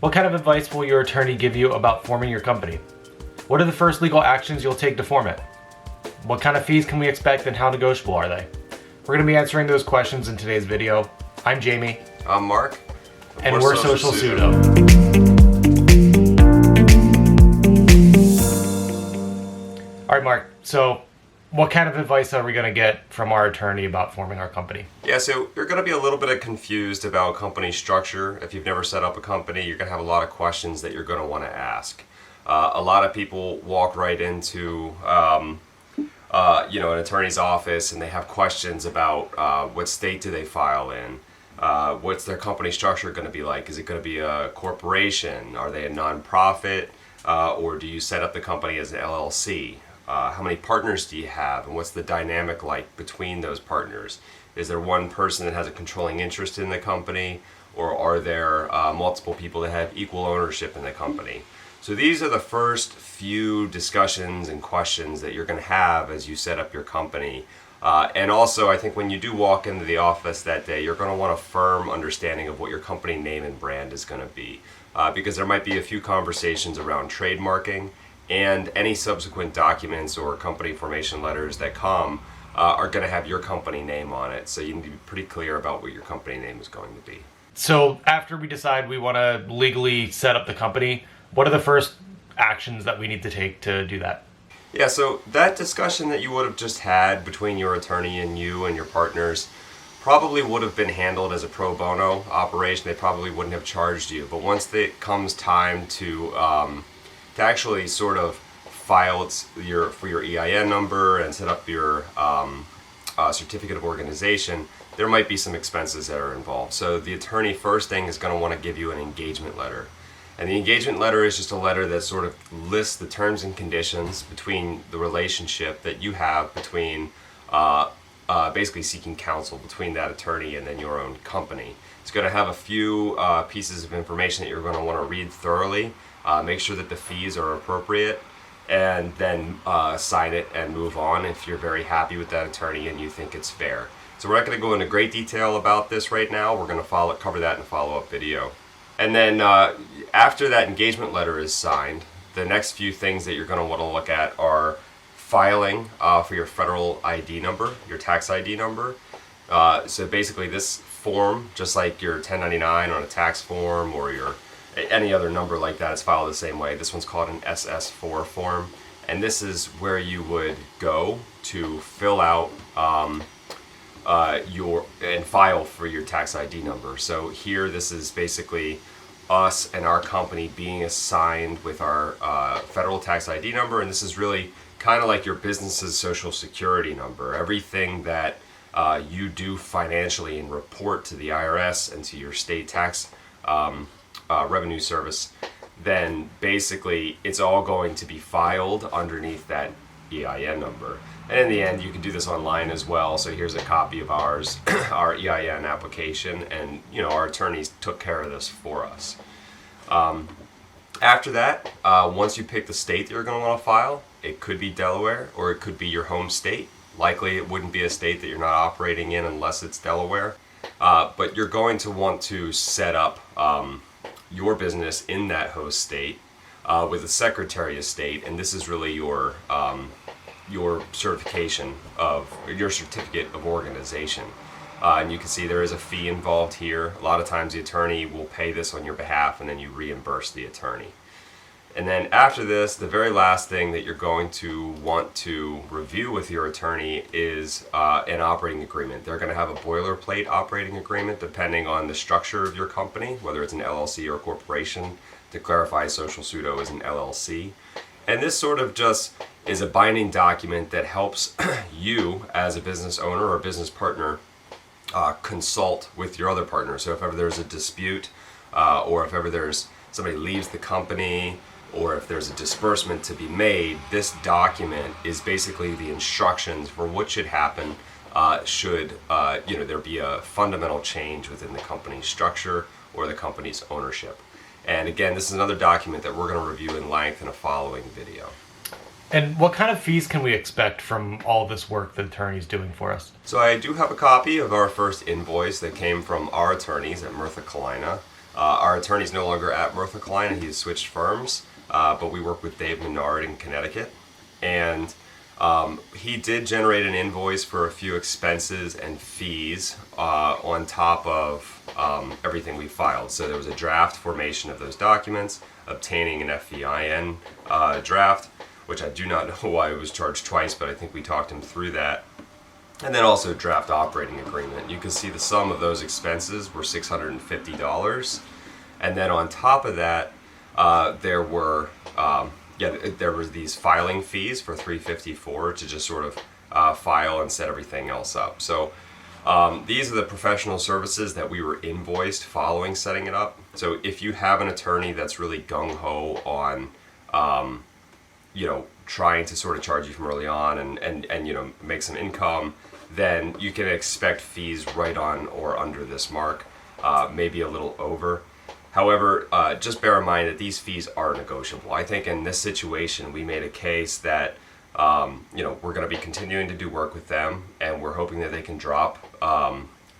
What kind of advice will your attorney give you about forming your company? What are the first legal actions you'll take to form it? What kind of fees can we expect and how negotiable are they? We're going to be answering those questions in today's video. I'm Jamie. I'm Mark. And we're Social Sudo. All right, Mark. So what kind of advice are we going to get from our attorney about forming our company? Yeah, so you're going to be a little bit confused about company structure. If you've never set up a company, you're going to have a lot of questions that you're going to want to ask. A lot of people walk right into an attorney's office and they have questions about what state do they file in, what's their company structure going to be like? Is it going to be a corporation? Are they a nonprofit? Or do you set up the company as an LLC? How many partners do you have, and what's the dynamic like between those partners? Is there one person that has a controlling interest in the company, or are there multiple people that have equal ownership in the company? So these are the first few discussions and questions that you're going to have as you set up your company. And also, I think when you do walk into the office that day, you're going to want a firm understanding of what your company name and brand is going to be, because there might be a few conversations around trademarking, and any subsequent documents or company formation letters that come are going to have your company name on it. So you need to be pretty clear about what your company name is going to be. So after we decide we want to legally set up the company, what are the first actions that we need to take to do that? Yeah, so that discussion that you would have just had between your attorney and you and your partners probably would have been handled as a pro bono operation. They probably wouldn't have charged you. But once it comes time to actually sort of file for your EIN number and set up your certificate of organization, there might be some expenses that are involved. So the attorney first thing is going to want to give you an engagement letter. And the engagement letter is just a letter that sort of lists the terms and conditions between the relationship that you have between basically seeking counsel between that attorney and then your own company. It's going to have a few pieces of information that you're going to want to read thoroughly. Make sure that the fees are appropriate, and then sign it and move on if you're very happy with that attorney and you think it's fair. So we're not going to go into great detail about this right now. We're going to cover that in a follow-up video. And then after that engagement letter is signed, the next few things that you're going to want to look at are filing for your federal ID number, your tax ID number. So basically this form, just like your 1099 on a tax form or your any other number like that, is filed the same way. This one's called an SS4 form, and this is where you would go to fill out and file for your tax ID number. So here, this is basically us and our company being assigned with our federal tax ID number, and this is really kind of like your business's social security number. Everything that you do financially and report to the IRS and to your state tax revenue service, then basically it's all going to be filed underneath that EIN number. And in the end, you can do this online as well. So here's a copy of ours, our EIN application, and our attorneys took care of this for us. After that, once you pick the state that you're going to want to file, it could be Delaware or it could be your home state. Likely it wouldn't be a state that you're not operating in unless it's Delaware. But you're going to want to set up your business in that host state with a Secretary of State, and this is really your certification of your certificate of organization. And you can see there is a fee involved here. A lot of times the attorney will pay this on your behalf, and then you reimburse the attorney. And then after this, the very last thing that you're going to want to review with your attorney is an operating agreement. They're going to have a boilerplate operating agreement depending on the structure of your company, whether it's an LLC or a corporation. To clarify, Social Sudo is an LLC. And this sort of just is a binding document that helps you as a business owner or business partner consult with your other partners. So if ever there's a dispute, or if ever somebody leaves the company, or if there's a disbursement to be made, this document is basically the instructions for what should happen should there be a fundamental change within the company's structure or the company's ownership. And again, this is another document that we're going to review in length in a following video. And what kind of fees can we expect from all this work the attorney's doing for us? So I do have a copy of our first invoice that came from our attorneys at Murtha Kalina. Our attorney's no longer at Murtha Klein, and he's switched firms, but we work with Dave Menard in Connecticut. And he did generate an invoice for a few expenses and fees on top of everything we filed. So there was a draft formation of those documents, obtaining an FEIN draft, which I do not know why it was charged twice, but I think we talked him through that. And then also draft operating agreement. You can see the sum of those expenses were $650. And then on top of that, there were there was these filing fees for $354 to just sort of file and set everything else up. So these are the professional services that we were invoiced following setting it up. So if you have an attorney that's really gung-ho on trying to sort of charge you from early on and make some income, then you can expect fees right on or under this mark, maybe a little over. However, just bear in mind that these fees are negotiable. I think in this situation, we made a case that we're going to be continuing to do work with them, and we're hoping that they can drop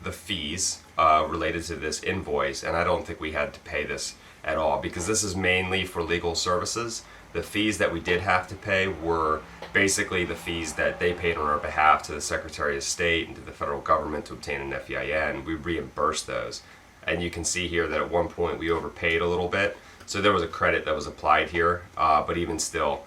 the fees related to this invoice. And I don't think we had to pay this at all, because this is mainly for legal services. The fees that we did have to pay were basically the fees that they paid on our behalf to the Secretary of State and to the federal government to obtain an FEIN. We reimbursed those. And you can see here that at one point we overpaid a little bit. So there was a credit that was applied here. But even still,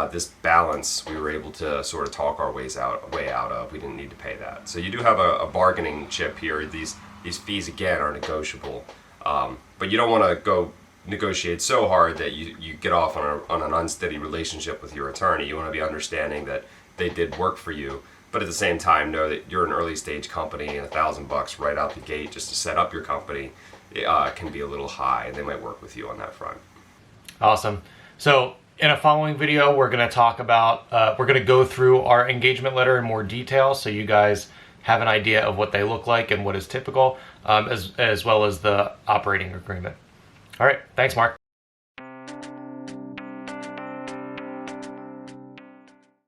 this balance we were able to sort of talk our way out of. We didn't need to pay that. So you do have a bargaining chip here. These fees, again, are negotiable. But you don't want to go negotiate so hard that you get off on an unsteady relationship with your attorney. You want to be understanding that they did work for you, but at the same time know that you're an early stage company, and $1,000 right out the gate just to set up your company can be a little high, and they might work with you on that front. Awesome. So in a following video, we're going to talk about, we're going to go through our engagement letter in more detail so you guys have an idea of what they look like and what is typical, as well as the operating agreement. All right. Thanks, Mark.